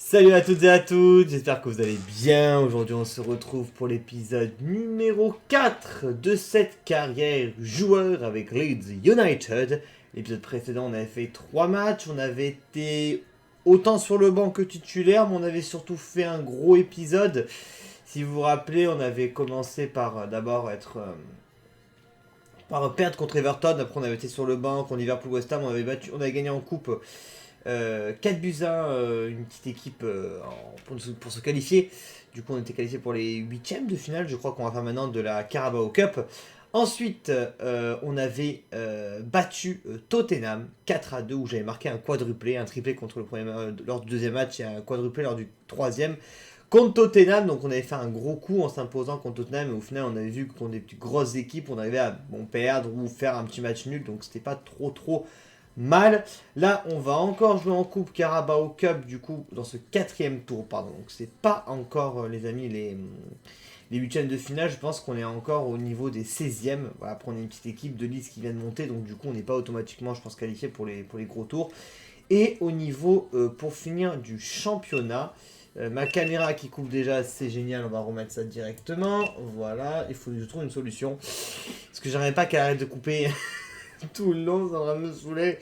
Salut à toutes et à toutes, j'espère que vous allez bien. Aujourd'hui on se retrouve pour l'épisode numéro 4 de cette carrière joueur avec Leeds United. L'épisode précédent on avait fait 3 matchs, on avait été autant sur le banc que titulaire, mais on avait surtout fait un gros épisode. Si vous vous rappelez, on avait commencé par d'abord par perdre contre Everton, après on avait été sur le banc contre Liverpool West Ham, on avait gagné en coupe 4 buts à 1, une petite équipe pour se qualifier. Du coup, on était qualifié pour les huitièmes de finale. Je crois qu'on va faire maintenant de la Carabao Cup. Ensuite, on avait battu Tottenham 4-2 où j'avais marqué un quadruplé, un triplé contre le premier, lors du deuxième match et un quadruplé lors du troisième. Contre Tottenham, donc on avait fait un gros coup en s'imposant contre Tottenham, et au final on avait vu que contre des petites grosses équipes, on arrivait à perdre ou faire un petit match nul, donc c'était pas trop mal. Là, on va encore jouer en coupe Carabao Cup, du coup, dans ce quatrième tour, pardon. Donc, c'est pas encore, les amis, les huitièmes de finale. Je pense qu'on est encore au niveau des 16e. Voilà, après, on est une petite équipe de Leeds qui vient de monter, donc du coup, on n'est pas automatiquement, je pense, qualifié pour les gros tours. Et au niveau, pour finir, du championnat, ma caméra qui coupe déjà, c'est génial, on va remettre ça directement. Voilà, il faut que je trouve une solution. Parce que j'aimerais pas qu'elle arrête de couper tout le long, ça va me saouler.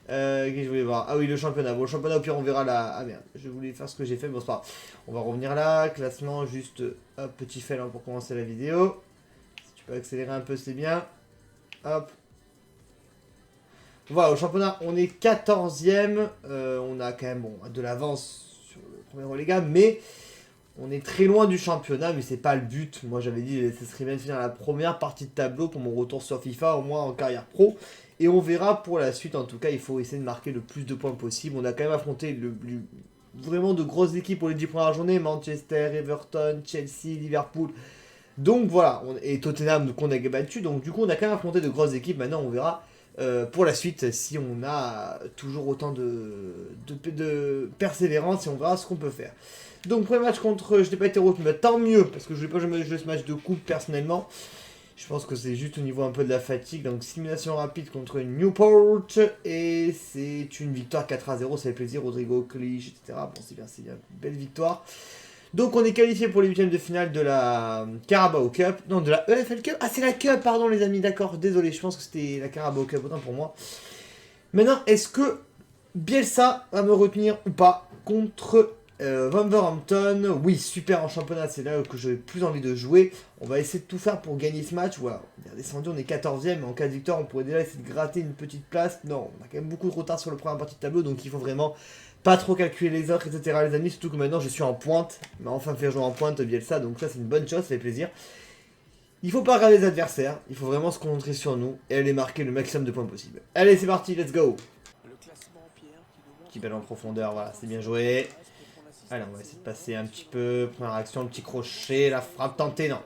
Qu'est-ce que je voulais voir? Ah oui, le championnat. Bon, le championnat, au pire, on verra là. Ah merde, je voulais faire ce que j'ai fait, bon, c'est pas grave. On va revenir là. Classement, juste. Hop, petit fail pour commencer la vidéo. Si tu peux accélérer un peu, c'est bien. Hop. Voilà, au championnat, on est 14ème. On a quand même de l'avance sur le premier relégable, mais on est très loin du championnat, mais c'est pas le but. Moi, j'avais dit ce serait bien de finir la première partie de tableau pour mon retour sur FIFA, au moins en carrière pro. Et on verra pour la suite. En tout cas, il faut essayer de marquer le plus de points possible. On a quand même affronté vraiment de grosses équipes pour les 10 premières journées. Manchester, Everton, Chelsea, Liverpool. Donc voilà, et Tottenham qu'on a battu. Donc du coup, on a quand même affronté de grosses équipes. Maintenant, on verra pour la suite si on a toujours autant de persévérance et on verra ce qu'on peut faire. Donc premier match contre, je n'ai pas été retenu, mais tant mieux, parce que je ne voulais pas jouer ce match de coupe personnellement. Je pense que c'est juste au niveau un peu de la fatigue. Donc simulation rapide contre Newport. Et c'est une victoire 4-0, ça fait plaisir. Rodrigo Clich, etc. Bon, c'est bien. Belle victoire. Donc on est qualifié pour les huitièmes de finale de la Carabao Cup. Non, de la EFL Cup. Ah, c'est la Cup, pardon les amis, d'accord. Désolé, je pense que c'était la Carabao Cup, autant pour moi. Maintenant, est-ce que Bielsa va me retenir ou pas contre Wolverhampton? Oui, super en championnat, c'est là que j'ai plus envie de jouer. On va essayer de tout faire pour gagner ce match. Voilà, on est descendu, on est 14ème, mais en cas de victoire, on pourrait déjà essayer de gratter une petite place. Non, on a quand même beaucoup de retard sur le premier partie de tableau, donc il faut vraiment pas trop calculer les autres, etc. les amis, surtout que maintenant je suis en pointe. Il m'a enfin fait jouer en pointe Bielsa, donc ça c'est une bonne chose, ça fait plaisir. Il faut pas regarder les adversaires, il faut vraiment se concentrer sur nous et aller marquer le maximum de points possible. Allez, c'est parti, let's go. Petit belle en profondeur, voilà, c'est bien joué. Allez, on va essayer de passer un petit peu. Première action, le petit crochet, la frappe tentée, non.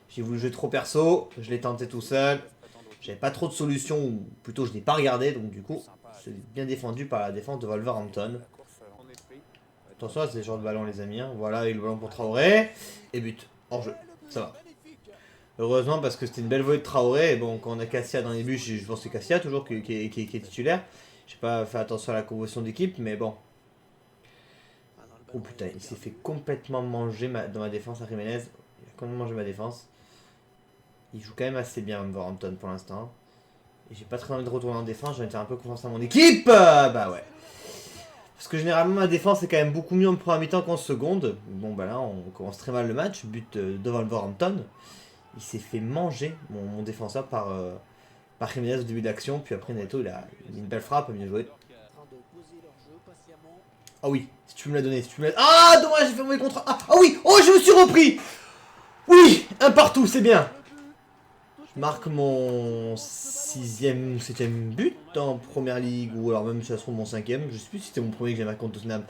J'ai voulu jouer trop perso, je l'ai tenté tout seul. J'avais pas trop de solutions, ou plutôt je n'ai pas regardé, donc du coup, c'est bien défendu par la défense de Wolverhampton. Attention à ces genres de ballons, les amis. Hein. Voilà, et le ballon pour Traoré. Et but, hors jeu, ça va. Heureusement, parce que c'était une belle volée de Traoré. Et bon, quand on a Cassia dans les buts, je pense que c'est Cassia toujours qui est titulaire. J'ai pas fait attention à la composition d'équipe, mais bon. Oh putain, il s'est fait complètement manger dans ma défense à Jiménez. Il a complètement mangé ma défense. Il joue quand même assez bien, Wolverhampton, pour l'instant. Et j'ai pas très envie de retourner en défense, j'ai envie de faire un peu confiance à mon équipe. Bah ouais. Parce que généralement, ma défense est quand même beaucoup mieux en première mi-temps qu'en seconde. Bon, bah là, on commence très mal le match. But de Wolverhampton. Il s'est fait manger, mon défenseur, par Jiménez au début d'action. Puis après, Neto, il a une belle frappe, bien joué. Ah oui, si tu peux me la donner, si tu me la... Ah, dommage, j'ai fait mauvais contrat. Ah oui, oh, je me suis repris. Oui, un partout, c'est bien. Je marque mon 6ème ou 7ème but en première ligue, ou alors même si ça se trouve mon 5ème. Je sais plus si c'était mon premier que j'ai marqué contre Tottenham.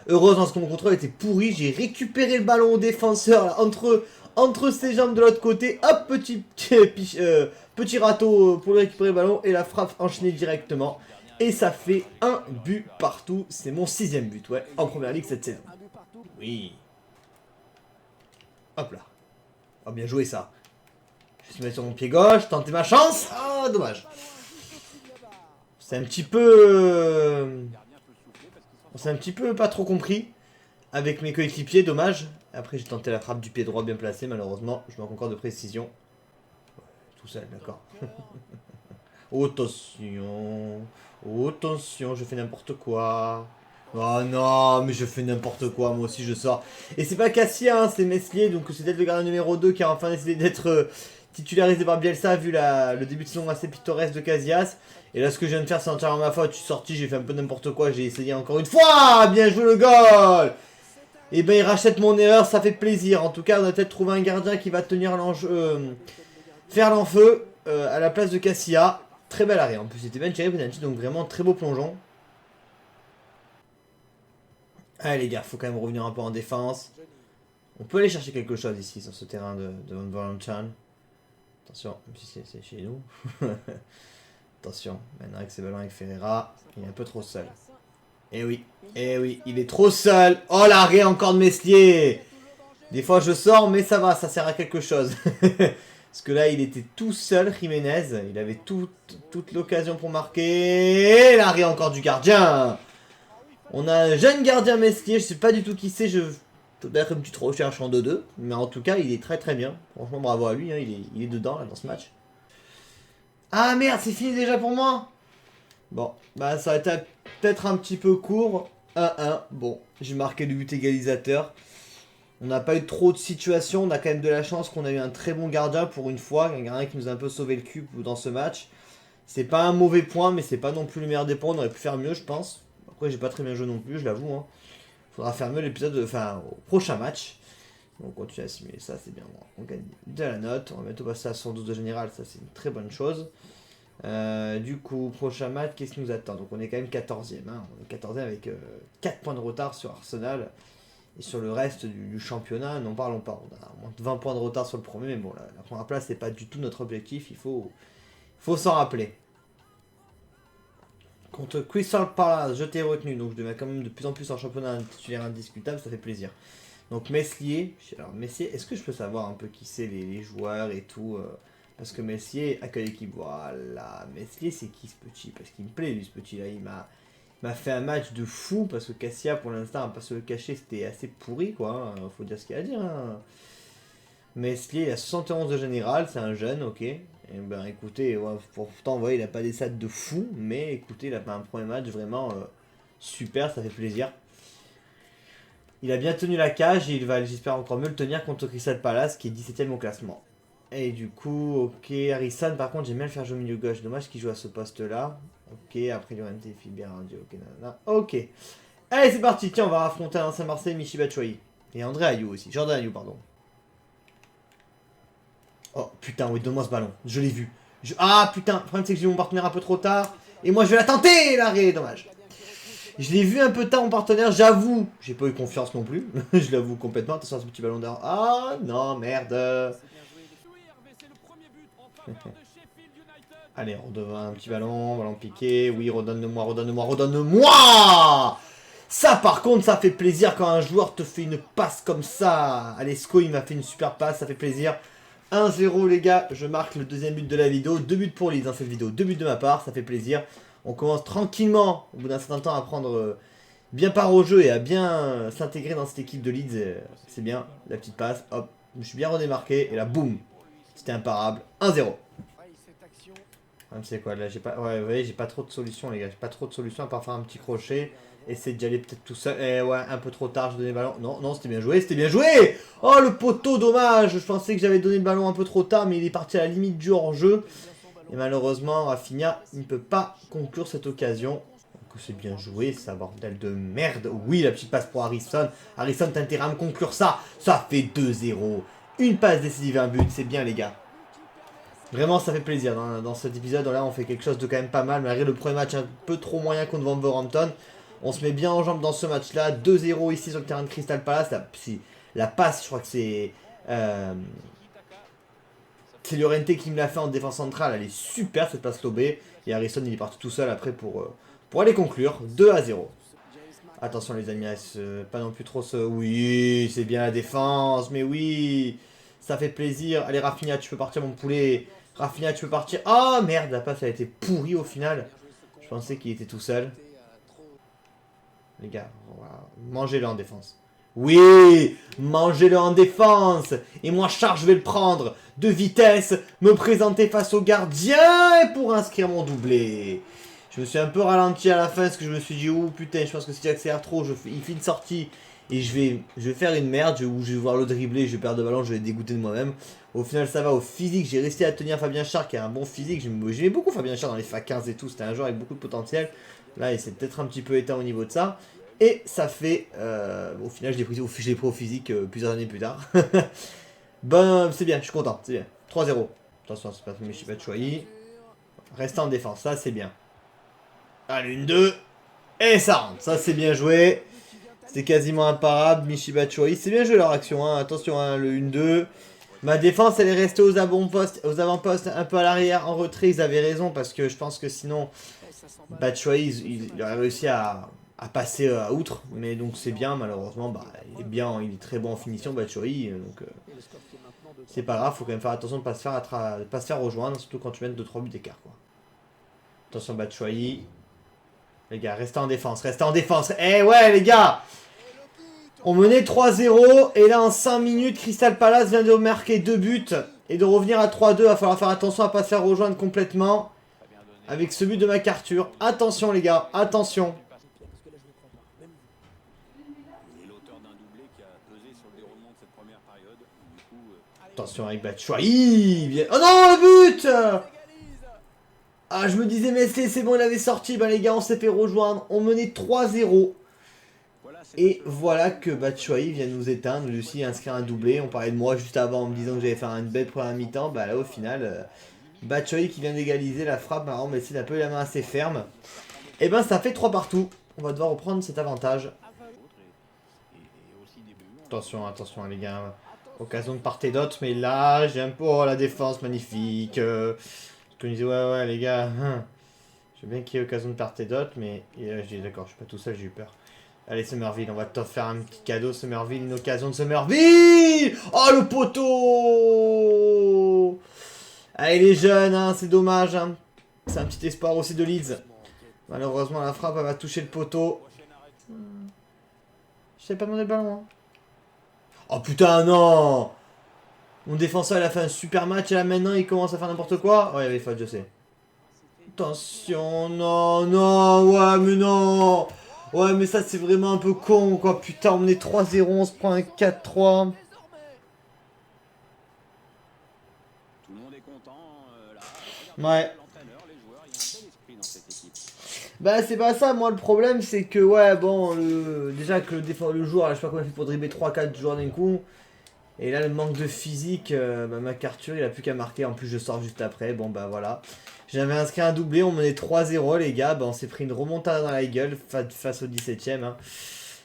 Heureusement, parce que mon contrôle était pourri, j'ai récupéré le ballon au défenseur là, entre ses jambes de l'autre côté. Hop, petit râteau pour récupérer le ballon et la frappe enchaînée directement. Et ça fait un but partout. C'est mon 6ème but, ouais, en première ligue cette saison. Oui. Hop là. Oh, bien joué ça. Je vais se mettre sur mon pied gauche, tenter ma chance. Ah, dommage. C'est un petit peu... On s'est un petit peu pas trop compris. avec mes coéquipiers, dommage. Après j'ai tenté la frappe du pied droit bien placée, malheureusement. Je manque encore de précision. Tout seul, d'accord. Oh, attention. Oh, attention, je fais n'importe quoi. Oh non, mais je fais n'importe quoi, moi aussi je sors. Et c'est pas Cassia, hein, c'est Meslier, donc c'est peut-être le gardien numéro 2 qui a enfin décidé d'être titularisé par Bielsa, vu le début de saison assez pittoresque de Casillas. Et là, ce que je viens de faire, c'est entièrement ma faute. Je suis sorti, j'ai fait un peu n'importe quoi, j'ai essayé encore une fois. Bien joué le goal. Et ben, il rachète mon erreur, ça fait plaisir. En tout cas, on a peut-être trouvé un gardien qui va tenir l'enjeu, faire l'enfeu à la place de Cassia. Très bel arrêt, en plus c'était bien tiré penalty, donc vraiment très beau plongeon. Allez les gars, faut quand même revenir un peu en défense. On peut aller chercher quelque chose ici sur ce terrain de Van Valencia. Attention, même si c'est chez nous. Attention, maintenant avec ses ballons avec Ferreira, il est un peu trop seul. Eh oui, il est trop seul. Oh l'arrêt encore de Meslier. Des fois je sors mais ça va, ça sert à quelque chose. Parce que là il était tout seul, Jiménez. Il avait toute l'occasion pour marquer. Et l'arrêt encore du gardien. On a un jeune gardien Meslier, je sais pas du tout qui c'est, je peut-être une petite recherche en 2-2, mais en tout cas il est très très bien. Franchement bravo à lui, hein, il est dedans là, dans ce match. Ah merde, c'est fini déjà pour moi. Bon, bah ça a été peut-être un petit peu court. 1-1, bon, j'ai marqué le but égalisateur. On n'a pas eu trop de situations, on a quand même de la chance qu'on a eu un très bon gardien pour une fois, un gardien qui nous a un peu sauvé le cul dans ce match. C'est pas un mauvais point, mais c'est pas non plus le meilleur des points, on aurait pu faire mieux je pense. Après j'ai pas très bien joué non plus, je l'avoue. Hein. Faudra faire mieux l'épisode, enfin au prochain match. On continue à simuler ça, c'est bien. Bon, on gagne de la note, on va bientôt passer à 112 de général, ça c'est une très bonne chose. Du coup, prochain match, qu'est-ce qui nous attend? Donc on est quand même 14ème, hein. On est 14ème avec 4 points de retard sur Arsenal. Et sur le reste du championnat, n'en parlons pas. On a moins de 20 points de retard sur le premier, mais bon, la première place, c'est pas du tout notre objectif, il faut s'en rappeler. Contre Crystal Palace, je t'ai retenu, donc je devais quand même de plus en plus en championnat titulaire indiscutable, ça fait plaisir. Donc Meslier, alors Messier, est-ce que je peux savoir un peu qui c'est les joueurs et tout parce que Messier accueille l'équipe, voilà. Meslier c'est qui ce petit? Parce qu'il me plaît lui ce petit là, il m'a fait un match de fou parce que Cassia pour l'instant, on va pas se le cacher, c'était assez pourri quoi, hein, faut dire ce qu'il y a à dire. Hein. Meslier il a 71 de général, c'est un jeune, ok. Et ben écoutez, ouais, pourtant vous voyez il a pas des stats de fou, mais écoutez il a pas un premier match vraiment super, ça fait plaisir. Il a bien tenu la cage et il va, j'espère, encore mieux le tenir contre Crystal Palace qui est 17ème au classement. Et du coup, ok, Harrison, par contre, j'aime bien le faire jouer au milieu gauche. Dommage qu'il joue à ce poste-là. Ok, après Llorente, Fiberandi, ok, nanana. Ok. Allez, c'est parti. Tiens, on va affronter un l'ancien Marseille, Michy Batshuayi. Et André Ayou aussi. Jordan Ayou, pardon. Oh, putain, oui, donne-moi ce ballon. Je l'ai vu. Ah, putain, le problème, c'est que j'ai eu mon partenaire un peu trop tard. Et moi, je vais la tenter, l'arrêt, dommage. Je l'ai vu un peu tard mon partenaire, j'avoue. J'ai pas eu confiance non plus. Je l'avoue complètement. Attention à ce petit ballon d'or. Ah non, merde. Allez, on redevient un petit ballon piqué. Oui, redonne-le-moi, redonne-le-moi, redonne-le-moi. Ça, par contre, ça fait plaisir quand un joueur te fait une passe comme ça. Alesco, il m'a fait une super passe, ça fait plaisir. 1-0 les gars, je marque le deuxième but de la vidéo. 2 buts pour Leeds dans cette vidéo, 2 buts de ma part, ça fait plaisir. On commence tranquillement, au bout d'un certain temps, à prendre bien part au jeu et à bien s'intégrer dans cette équipe de Leeds. C'est bien, la petite passe, hop, je me suis bien redémarqué et là, boum, c'était imparable. 1-0. C'est quoi là, j'ai pas, ouais, vous voyez, j'ai pas trop de solutions les gars, j'ai pas trop de solutions à part faire un petit crochet. Essayer d'y aller peut-être tout seul. Et ouais, un peu trop tard, je donnais le ballon. Non, non, c'était bien joué, c'était bien joué. Oh, le poteau, dommage. Je pensais que j'avais donné le ballon un peu trop tard, mais il est parti à la limite du hors-jeu. Et malheureusement, Rafinha, il ne peut pas conclure cette occasion. Donc c'est bien joué, ça bordel de merde. Oui, la petite passe pour Harrison. Harrison, t'as intérêt à me conclure ça. Ça fait 2-0. Une passe décisive, un but, c'est bien les gars. Vraiment, ça fait plaisir. Dans cet épisode-là, on fait quelque chose de quand même pas mal. Malgré le premier match un peu trop moyen contre Wolverhampton. On se met bien en jambes dans ce match-là. 2-0 ici sur le terrain de Crystal Palace. La passe, je crois que c'est Llorente qui me l'a fait en défense centrale. Elle est super cette passe lobée. Et Harrison, il est parti tout seul après pour aller conclure. 2-0. Attention les amis, pas non plus trop ce... Oui, c'est bien la défense. Mais oui, ça fait plaisir. Allez Rafinha, tu peux partir mon poulet. Rafinha, tu peux partir. Oh merde, la passe a été pourrie au final. Je pensais qu'il était tout seul. Les gars, mangez-le en défense. Oui, mangez-le en défense. Et moi, charge, je vais le prendre. De vitesse, me présenter face au gardien et pour inscrire mon doublé. Je me suis un peu ralenti à la fin parce que je me suis dit, oh putain, je pense que si j'accélère trop, il fait une sortie et je vais faire une merde où je vais voir le dribbler, je vais perdre le ballon, je vais être dégoûté de moi-même. Au final, ça va au physique. J'ai resté à tenir Fabien Char qui a un bon physique. J'aimais beaucoup Fabien Char dans les FA15 et tout. C'était un joueur avec beaucoup de potentiel. Là, il s'est peut-être un petit peu éteint au niveau de ça. Et ça fait... au final, je l'ai pris au physique plusieurs années plus tard. Ben, c'est bien, je suis content. C'est bien. 3-0. Attention, c'est pas Michy Batshuayi. Reste en défense, ça c'est bien. Allez, une 2. Et ça rentre. Ça c'est bien joué. C'était quasiment imparable. Michy Batshuayi. C'est bien joué leur action. Hein. Attention, hein, le 1-2. Ma défense, elle est restée aux avant-postes, un peu à l'arrière, en retrait. Ils avaient raison parce que je pense que sinon, Batshuayi, il aurait réussi à passer outre. Mais donc c'est bien, malheureusement. Bah, il est très bon en finition, Batshuayi. Donc c'est pas grave, faut quand même faire attention de pas pas se faire rejoindre, surtout quand tu mènes 2-3 buts d'écart. Attention, Batshuayi. Les gars, restez en défense, restez en défense. Eh ouais, les gars! On menait 3-0 et là en 5 minutes, Crystal Palace vient de marquer 2 buts et de revenir à 3-2. Il va falloir faire attention à ne pas se faire rejoindre complètement avec ce but de McArthur. Attention les gars, attention. Attention avec Batshuayi. Oh non, le but! Ah, je me disais, mais c'est bon, il avait sorti. Ben les gars, on s'est fait rejoindre. On menait 3-0. Et voilà que Batshuayi vient de nous éteindre. Lui aussi, il a inscrit un doublé. On parlait de moi juste avant en me disant que j'allais faire une belle première mi-temps. Bah là, au final, Batshuayi qui vient d'égaliser la frappe. Marrant, mais c'est un peu la main assez ferme. Et ben, ça fait 3 partout. On va devoir reprendre cet avantage. Attention, attention, les gars. Occasion de part et d'autre. Mais là, j'ai un peu... Oh, la défense, magnifique. Je me disais, ouais, les gars. Je veux bien qu'il y ait occasion de part et d'autre. Mais j'ai d'accord, je suis pas tout seul, j'ai eu peur. Allez, Somerville, on va te faire un petit cadeau, Somerville, une occasion de Somerville. Oh, le poteau. Allez, les jeunes, hein, c'est dommage. Hein. C'est un petit espoir aussi de Leeds. Malheureusement, la frappe, elle va toucher le poteau. Je savais pas demander le ballon. Hein. Oh, putain, non. Mon défenseur, il a fait un super match et là, maintenant, il commence à faire n'importe quoi. Ouais, il y avait faute, je sais. Attention, non, non, ouais, mais non. Ouais, mais ça, c'est vraiment un peu con, quoi. Putain, on est 3-0, on se prend un 4-3. Ouais. Bah, c'est pas ça, moi, le problème, c'est que, ouais, bon, déjà que le joueur, là, je sais pas comment il fait pour dribbler 3-4 joueurs d'un coup. Et là, le manque de physique, bah, McArthur, il a plus qu'à marquer. En plus, je sors juste après. Bon, bah voilà. J'avais inscrit un doublé, on menait 3-0, les gars. Bah, on s'est pris une remontada dans la gueule face au 17ème. Hein.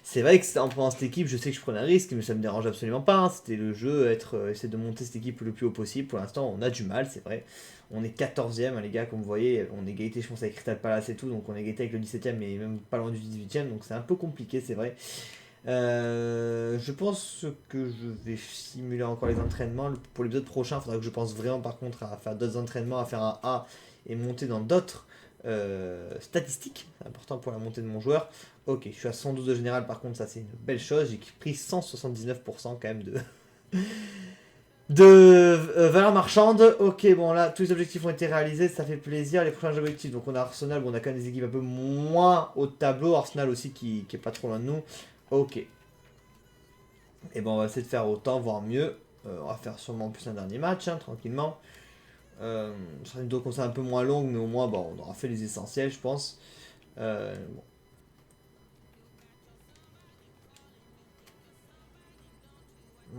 C'est vrai que en prenant cette équipe, je sais que je prenais un risque, mais ça me dérange absolument pas. Hein. C'était le jeu, essayer de monter cette équipe le plus haut possible. Pour l'instant, on a du mal, c'est vrai. On est 14ème, hein, les gars, comme vous voyez. On est égalité, je pense, avec Crystal Palace et tout. Donc, on est égalité avec le 17ème, mais même pas loin du 18ème. Donc, c'est un peu compliqué, c'est vrai. Je pense que je vais simuler encore les entraînements. Pour l'épisode prochain, il faudra que je pense vraiment par contre à faire d'autres entraînements, à faire un A et monter dans d'autres statistiques. C'est important pour la montée de mon joueur. Ok, je suis à 112 de général, par contre ça c'est une belle chose. J'ai pris 179% quand même de valeur marchande. Ok, bon là, tous les objectifs ont été réalisés, ça fait plaisir. Les prochains objectifs, donc on a Arsenal, bon, on a quand même des équipes un peu moins haut de tableau. Arsenal aussi qui est pas trop loin de nous. Ok. Et bon, on va essayer de faire autant, voire mieux. On va faire sûrement plus un dernier match, hein, tranquillement. Ça sera une vidéo comme ça un peu moins longue, mais au moins, bon, on aura fait les essentiels, je pense. Bon.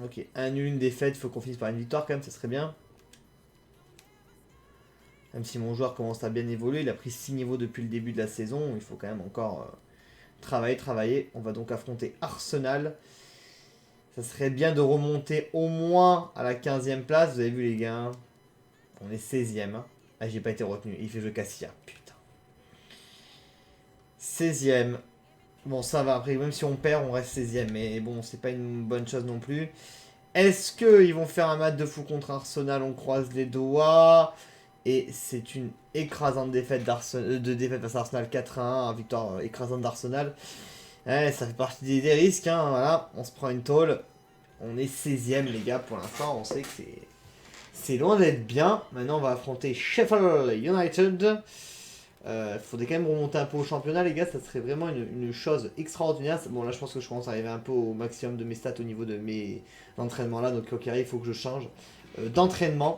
Ok, un nul, une défaite, il faut qu'on finisse par une victoire quand même, ça serait bien. Même si mon joueur commence à bien évoluer, il a pris 6 niveaux depuis le début de la saison, il faut quand même encore travailler. On va donc affronter Arsenal. Ça serait bien de remonter au moins à la 15ème place. Vous avez vu les gars. On est 16ème. Hein. Ah, j'ai pas été retenu. Il fait jeu Cassia. Putain. 16ème. Bon, ça va. Après, même si on perd, on reste 16ème. Mais bon, c'est pas une bonne chose non plus. Est-ce qu'ils vont faire un match de fou contre Arsenal? On croise les doigts. Et c'est une écrasante défaite face à Arsenal 4-1. Victoire écrasante d'Arsenal. Ouais, ça fait partie des risques, hein, voilà. On se prend une tôle. On est 16ème, les gars, pour l'instant. On sait que c'est loin d'être bien. Maintenant, on va affronter Sheffield United. Faudrait quand même remonter un peu au championnat, les gars. Ça serait vraiment une chose extraordinaire. Bon, là, je pense que je commence à arriver un peu au maximum de mes stats au niveau de mes entraînements là. Donc, ok, il faut que je change d'entraînement.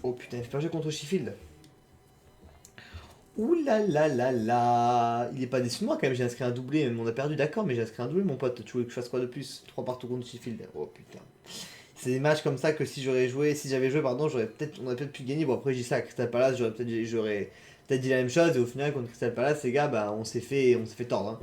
Oh putain, il fait pas jouer contre Sheffield. Ouh là là là là. Il est pas déçu de moi quand même, j'ai inscrit un doublé. On a perdu, d'accord, mais j'ai inscrit un doublé, mon pote. Tu voulais que je fasse quoi de plus? 3 partout contre Sheffield. Oh putain. C'est des matchs comme ça que si j'avais joué, pardon, on aurait peut-être pu gagner. Bon, après, je dis ça à Crystal Palace, j'aurais peut-être dit la même chose. Et au final, contre Crystal Palace, les gars, bah, on s'est fait tordre. Hein.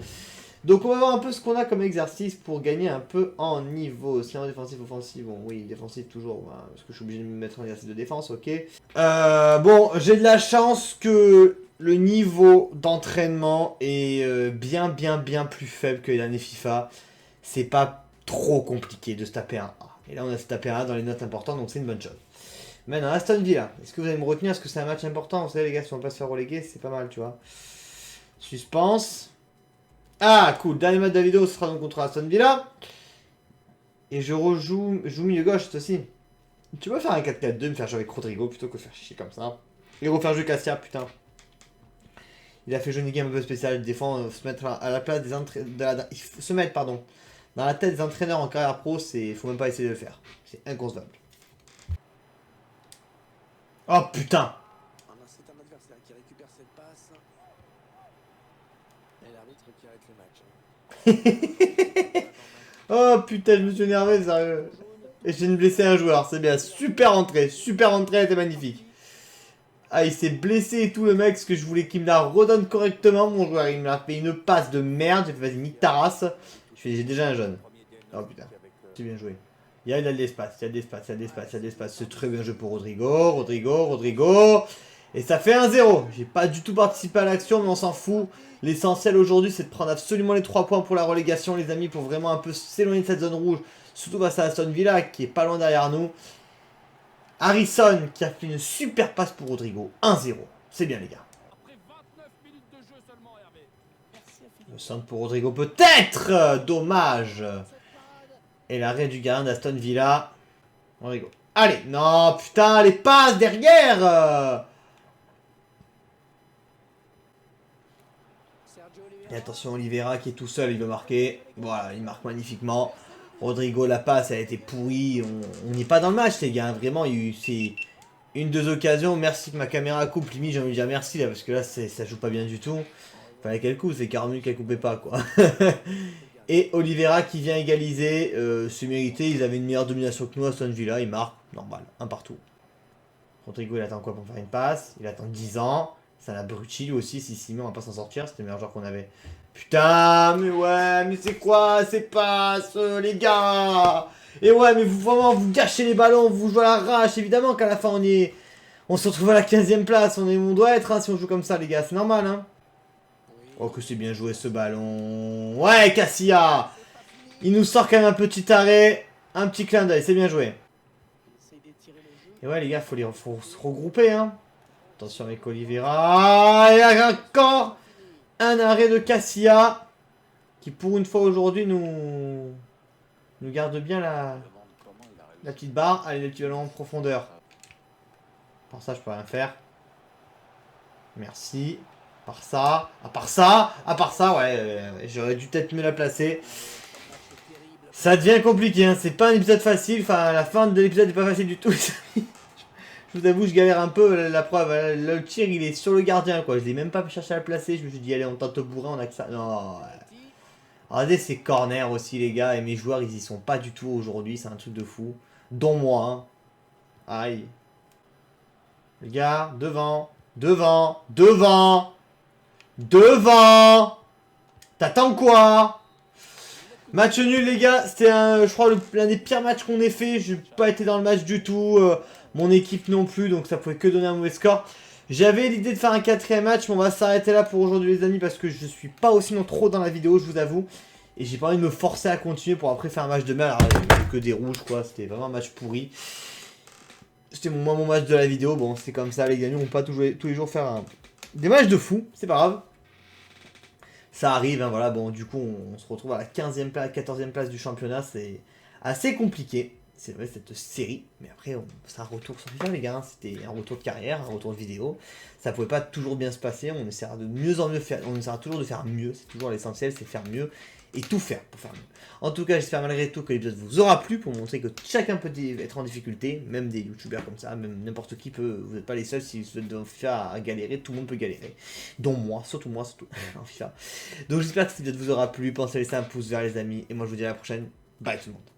Donc, on va voir un peu ce qu'on a comme exercice pour gagner un peu en niveau. C'est un défensif, offensif. Bon, oui, défensif toujours, hein, parce que je suis obligé de me mettre en exercice de défense, ok. Bon, j'ai de la chance que le niveau d'entraînement est bien plus faible que l'année FIFA. C'est pas trop compliqué de se taper un A. Et là, on a se tapé un A dans les notes importantes, donc c'est une bonne chose. Maintenant, Aston Villa. Est-ce que vous allez me retenir? Est-ce que c'est un match important? Vous savez, les gars, si on va pas se faire reléguer, c'est pas mal, tu vois. Suspense. Ah, cool. Dernier match Davido, ce sera donc contre Aston Villa. Et je joue milieu gauche, c'est aussi. Tu peux faire un 4-4-2, me faire jouer avec Rodrigo plutôt que faire chier comme ça. Et refaire jouer Cassia, putain. Il a fait jouer une game un peu spéciale, des fois, se mettre à la place des entraîneurs. Il faut se mettre, pardon, dans la tête des entraîneurs en carrière pro, faut même pas essayer de le faire. C'est inconcevable. Oh putain! C'est un adversaire qui récupère cette passe. Et l'arbitre qui arrête le match. Oh putain, je me suis énervé, sérieux. Et j'ai blessé un joueur, c'est bien. Super entrée, elle était magnifique. Ah, il s'est blessé et tout, le mec, parce que je voulais qu'il me la redonne correctement, mon joueur. Il m'a fait une passe de merde. J'ai fait, vas-y, nique ta race. J'ai déjà un jaune. Oh putain, c'est bien joué. Il y a de l'espace, C'est très bien joué pour Rodrigo. Et ça fait 1-0. J'ai pas du tout participé à l'action, mais on s'en fout. L'essentiel aujourd'hui, c'est de prendre absolument les 3 points pour la relégation, les amis, pour vraiment un peu s'éloigner de cette zone rouge. Surtout face à Aston Villa, qui est pas loin derrière nous. Harrison qui a fait une super passe pour Rodrigo. 1-0. C'est bien, les gars. Le centre pour Rodrigo, peut-être. Dommage. Et l'arrêt du gardien d'Aston Villa. Rodrigo. Allez. Non, putain, les passes derrière. Et attention, Oliveira qui est tout seul, il veut marquer. Voilà, il marque magnifiquement. Rodrigo, la passe, elle a été pourrie. On n'est pas dans le match, les gars. Vraiment, il y a eu deux occasions. Merci que ma caméra coupe. Limite, j'ai envie de dire merci là, parce que là, ça joue pas bien du tout. Fallait qu'elle coupe, c'est 40 minutes qu'elle coupait pas, quoi. Et Oliveira qui vient égaliser. C'est mérité, ils avaient une meilleure domination que nous à Aston Villa. Il marque, normal, un partout. Rodrigo, il attend quoi pour faire une passe? Il attend 10 ans. C'est un abruti lui aussi, si on va pas s'en sortir. C'était le meilleur joueur qu'on avait. Putain, mais ouais, mais c'est quoi ces passes, les gars? Et ouais, mais vous gâchez les ballons, vous jouez à l'arrache. Évidemment qu'à la fin, on se retrouve à la 15ème place. On doit être, hein, si on joue comme ça, les gars. C'est normal, hein. Oh, que c'est bien joué ce ballon. Ouais, Cassia. Il nous sort quand même un petit arrêt. Un petit clin d'œil, c'est bien joué. Et ouais, les gars, faut se regrouper, hein. Attention avec Oliveira. Et encore un arrêt de Cassia. Qui, pour une fois aujourd'hui, nous garde bien la petite barre. Allez, le petit ballon en profondeur. Par ça, je peux rien faire. Merci. À part ça, ouais, j'aurais dû peut-être me la placer. Ça devient compliqué, hein. C'est pas un épisode facile. Enfin, la fin de l'épisode n'est pas facile du tout. Je vous avoue, je galère un peu. La preuve, le tir, il est sur le gardien, quoi. Je l'ai même pas cherché à le placer. Je me suis dit, allez, on tente au bourrin, on a que ça. Non, ouais. Regardez ces corners aussi, les gars. Et mes joueurs, ils y sont pas du tout aujourd'hui. C'est un truc de fou. Dont moi, hein. Aïe. Les gars, devant. T'attends quoi? Match nul, les gars. C'était, je crois, l'un des pires matchs qu'on ait fait. J'ai pas été dans le match du tout. Mon équipe non plus. Donc ça pouvait que donner un mauvais score. J'avais l'idée de faire un 4ème match. Mais on va s'arrêter là pour aujourd'hui, les amis. Parce que je suis pas aussi non trop dans la vidéo, je vous avoue. Et j'ai pas envie de me forcer à continuer pour après faire un match de merde. Alors, j'ai que des rouges, quoi. C'était vraiment un match pourri. C'était mon match de la vidéo. Bon, c'est comme ça, les gars. Nous, on peut pas tous les jours faire des matchs de fou, c'est pas grave. Ça arrive, hein, voilà, bon, du coup, on se retrouve à la 15e place, 14e place du championnat, c'est assez compliqué. C'est vrai, cette série, mais après, c'est un retour sur FIFA, les gars, hein. C'était un retour de carrière, un retour de vidéo. Ça pouvait pas toujours bien se passer, on essaiera de mieux en mieux faire, on essaiera toujours de faire mieux, c'est toujours l'essentiel, c'est faire mieux, et tout faire pour faire mieux. En tout cas, j'espère malgré tout que l'épisode vous aura plu, pour montrer que chacun peut être en difficulté, même des youtubeurs comme ça, même n'importe qui peut, vous n'êtes pas les seuls, si vous êtes dans FIFA à galérer, tout le monde peut galérer. Dont moi, surtout en FIFA. Donc j'espère que cet épisode vous aura plu, pensez à laisser un pouce vers les amis, et moi je vous dis à la prochaine, bye tout le monde.